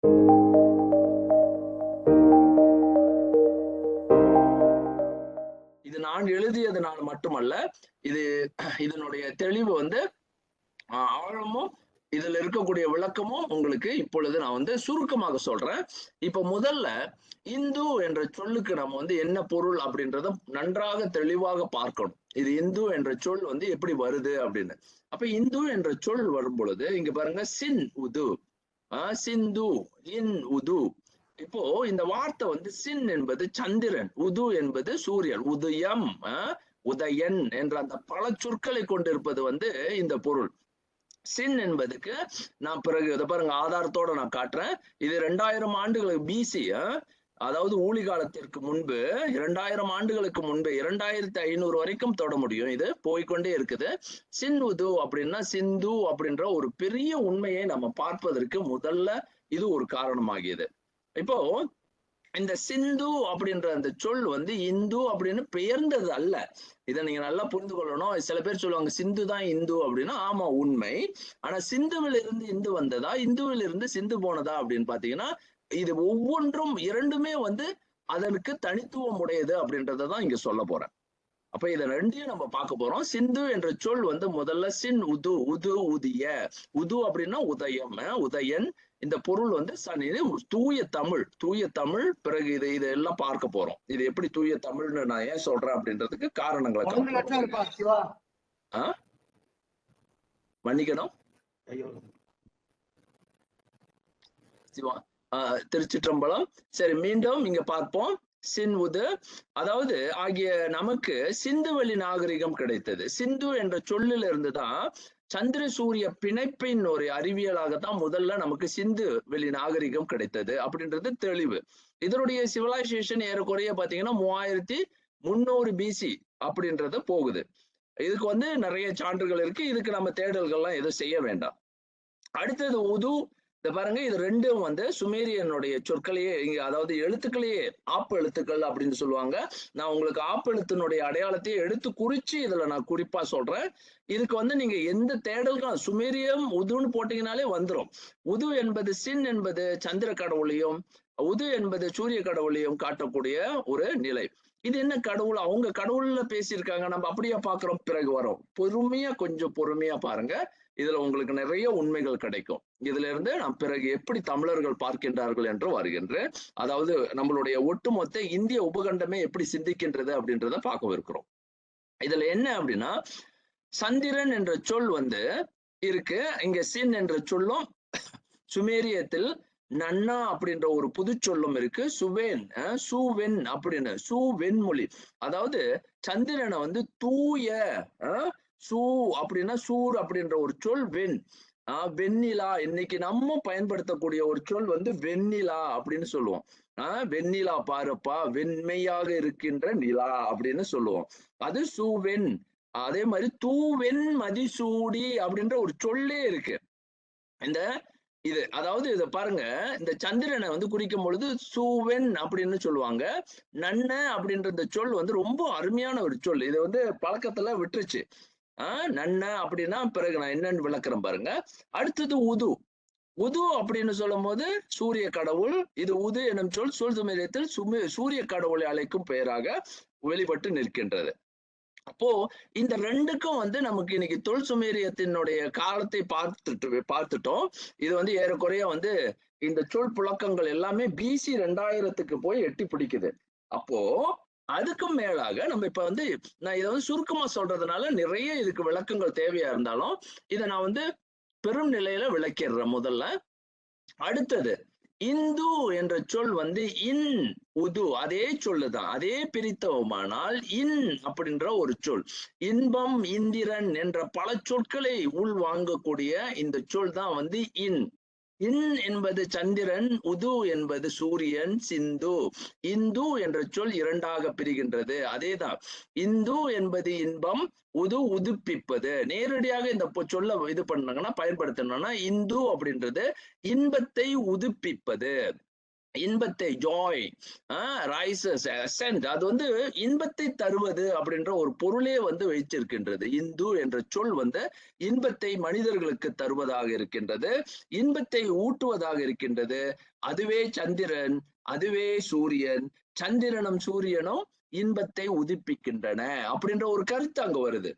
இது நான் எழுதியதுனால மட்டுமல்ல, இது இதனுடைய தெளிவு வந்து ஆழமும் இதுல இருக்கக்கூடிய விளக்கமும் உங்களுக்கு இப்பொழுது நான் வந்து சுருக்கமாக சொல்றேன். இப்ப முதல்ல இந்து என்ற சொல்லுக்கு நம்ம வந்து என்ன பொருள் அப்படின்றத நன்றாக தெளிவாக பார்க்கணும். இது இந்து என்ற சொல் வந்து எப்படி வருது அப்படின்னு. அப்ப இந்து என்ற சொல் வரும் பொழுது இங்க பாருங்க சின் உது, சிந்து, இன் உது. இப்போ இந்த வார்த்தை வந்து சின் என்பது சந்திரன், உது என்பது சூரியன், உதயம், உதயன் என்ற அந்த பல சொற்களை கொண்டிருப்பது வந்து இந்த பொருள். சின் என்பதுக்கு நான் பிறகு இதை பாருங்க ஆதாரத்தோட நான் காட்டுறேன். இது 2000 ஆண்டுகளுக்கு பிசி, அதாவது ஊழி காலத்திற்கு முன்பு 2000 ஆண்டுகளுக்கு முன்பு 2500 வரைக்கும் தொட முடியும். இது போய்கொண்டே இருக்குது. சின் உது அப்படின்னா சிந்து அப்படின்ற ஒரு பெரிய உண்மையை நம்ம பார்ப்பதற்கு முதல்ல இது ஒரு காரணமாகியது. இப்போ இந்த சிந்து அப்படின்ற அந்த சொல் வந்து இந்து அப்படின்னு பெயர்ந்தது அல்ல. இதை நீங்க நல்லா புரிந்து கொள்ளணும். சில பேர் சொல்லுவாங்க சிந்து தான் இந்து அப்படின்னா, ஆமா உண்மை. ஆனா சிந்துவில் இருந்து இந்து வந்ததா, இந்துவில் இருந்து சிந்து போனதா அப்படின்னு பாத்தீங்கன்னா, இது ஒவ்வொன்றும் இரண்டுமே வந்து அதற்கு தனித்துவம் உடையது அப்படின்றதான் இங்க சொல்ல போறேன். அப்ப இதை ரெண்டையும் நம்ம பார்க்க போறோம். சிந்து என்ற சொல் வந்து முதல்ல சின் உது, உது உதிய, உது அப்படின்னா உதயம், உதயன். இந்த பொருள் வந்து தூய தமிழ், தூய தமிழ். பிறகு இதெல்லாம் பார்க்க போறோம். இது எப்படி தூய தமிழ்னு நான் ஏன் சொல்றேன் அப்படின்றதுக்கு காரணங்களை மன்னிக்கணும் சிவா. திருச்சிற்றம்பலம். சரி, மீண்டும் இங்க பார்ப்போம். சின் உது, அதாவது ஆகிய நமக்கு சிந்துவெளி நாகரிகம் கிடைத்தது. சிந்து என்ற சொல்லில் இருந்துதான் சந்திர சூரிய பிணைப்பின் ஒரு அறிவியலாகத்தான் முதல்ல நமக்கு சிந்து வெளி நாகரிகம் கிடைத்தது அப்படின்றது தெளிவு. இதனுடைய சிவிலைசேஷன் ஏறக்குறைய பாத்தீங்கன்னா 3300 பிசி அப்படின்றது போகுது. இதுக்கு வந்து நிறைய சான்றுகள் இருக்கு. இதுக்கு நம்ம தேடல்கள்லாம் எதுவும் செய்ய வேண்டாம். அடுத்தது உது. இந்த பாருங்க, இது ரெண்டும் வந்து சுமேரியனுடைய சொற்களையே இங்க, அதாவது எழுத்துக்களையே ஆப்பு எழுத்துக்கள் அப்படின்னு சொல்லுவாங்க. நான் உங்களுக்கு ஆப்பு எழுத்தினுடைய அடையாளத்தையே எடுத்து குறிச்சு இதுல நான் குறிப்பா சொல்றேன். இதுக்கு வந்து நீங்க எந்த தேடல்களும் சுமேரியம் உதுன்னு போட்டீங்கனாலே வந்துடும். உது என்பது சின் என்பது சந்திர கடவுளையும், உது என்பது சூரிய கடவுளையும் காட்டக்கூடிய ஒரு நிலை. இது என்ன கடவுள், அவங்க கடவுள்ல பேசியிருக்காங்க, நம்ம அப்படியே பாக்குறோம். பிறகு வரும். கொஞ்சம் பொறுமையா பாருங்க. இதுல உங்களுக்கு நிறைய உண்மைகள் கிடைக்கும். இதுல இருந்து நான் பிறகு எப்படி தமிழர்கள் பார்க்கின்றார்கள் என்று வருகின்றேன். அதாவது நம்மளுடைய ஒட்டுமொத்த இந்திய உபகண்டமே எப்படி சிந்திக்கின்றது அப்படின்றத பார்க்க இருக்கிறோம். இதுல என்ன அப்படின்னா, சந்திரன் என்ற சொல் வந்து இருக்கு. இங்க சின் என்ற சொல்லும், சுமேரியத்தில் நன்னா அப்படின்ற ஒரு புது சொல்லும் இருக்கு. சுவேன், சூவென் அப்படின்னு, சூவெண்மொழி. அதாவது சந்திரனை வந்து தூய, சூ அப்படின்னா சூர் அப்படின்ற ஒரு சொல், வெண், வெண்ணிலா. இன்னைக்கு நம்ம பயன்படுத்தக்கூடிய ஒரு சொல் வந்து வெண்ணிலா அப்படின்னு சொல்லுவோம். வெண்ணிலா பாருப்பா, வெண்மையாக இருக்கின்ற நிலா அப்படின்னு சொல்லுவோம். அது சூவெண். அதே மாதிரி தூவெண் மதிசூடி அப்படின்ற ஒரு சொல்லே இருக்கு. இந்த இது, அதாவது இதை பாருங்க, இந்த சந்திரனை வந்து குறிக்கும் பொழுது சூவென் அப்படின்னு சொல்லுவாங்க. நன்ன அப்படின்ற இந்த சொல் வந்து ரொம்ப அருமையான ஒரு சொல். இது வந்து பழக்கத்துல விட்டுருச்சு. நன்ன அப்படின்னா பிறகு நான் என்னன்னு விளக்குறேன் பாருங்க. அடுத்தது உது. உது அப்படின்னு சொல்லும் போது சூரிய கடவுள். இது உது எனும் சொல் சூழ்சுமேரியத்தில் சூரிய கடவுளை அழைக்கும் பெயராக வெளிப்பட்டு நிற்கின்றது. அப்போ இந்த ரெண்டுக்கும் வந்து நமக்கு இன்னைக்கு தொல் சுமேரியத்தினுடைய காலத்தை பார்த்துட்டோம். இது வந்து ஏறக்குறைய வந்து இந்த சொல் புழக்கங்கள் எல்லாமே பிசி 2000க்கு போய் எட்டி பிடிக்குது. அப்போ அதுக்கும் மேலாக நம்ம இப்ப வந்து, நான் இதை வந்து சுருக்கமா சொல்றதுனால நிறைய இதுக்கு விளக்கங்கள் தேவையா இருந்தாலும் இதை நான் வந்து பெரும் நிலையில விளக்கிடுறேன் முதல்ல. அடுத்தது இந்து என்ற சொல் வந்து இன் உது, அதே சொல்லுதான், அதே பிரித்தவமானால் இன் அப்படின்ற ஒரு சொல். இன்பம், இந்திரன் என்ற பல சொற்களை உள் வாங்கக்கூடிய இந்த சொல் தான் வந்து இன். இன் என்பது சந்திரன், உது என்பது சூரியன், சிந்து. இந்து என்ற சொல் இரண்டாக பிரிகின்றது. அதேதான், இந்து என்பது இன்பம், உது உதுப்பிப்பது. நேரடியாக இந்த சொல்ல இது பண்ணாங்கன்னா பயன்படுத்தணும்னா இந்து அப்படின்றது இன்பத்தை உதுப்பிப்பது. இன்பத்தை ஜாய் ரைசஸ் அசென்ட், அது வந்து இன்பத்தை தருவது அப்படின்ற ஒரு பொருளே வந்து வைத்திருக்கின்றது. இந்து என்ற சொல் வந்து இன்பத்தை மனிதர்களுக்கு தருவதாக இருக்கின்றது, இன்பத்தை ஊட்டுவதாக இருக்கின்றது. அதுவே சந்திரன், அதுவே சூரியன். சந்திரனும் சூரியனும் இன்பத்தை உதிப்பிக்கின்றன அப்படின்ற ஒரு கருத்து அங்க வருது.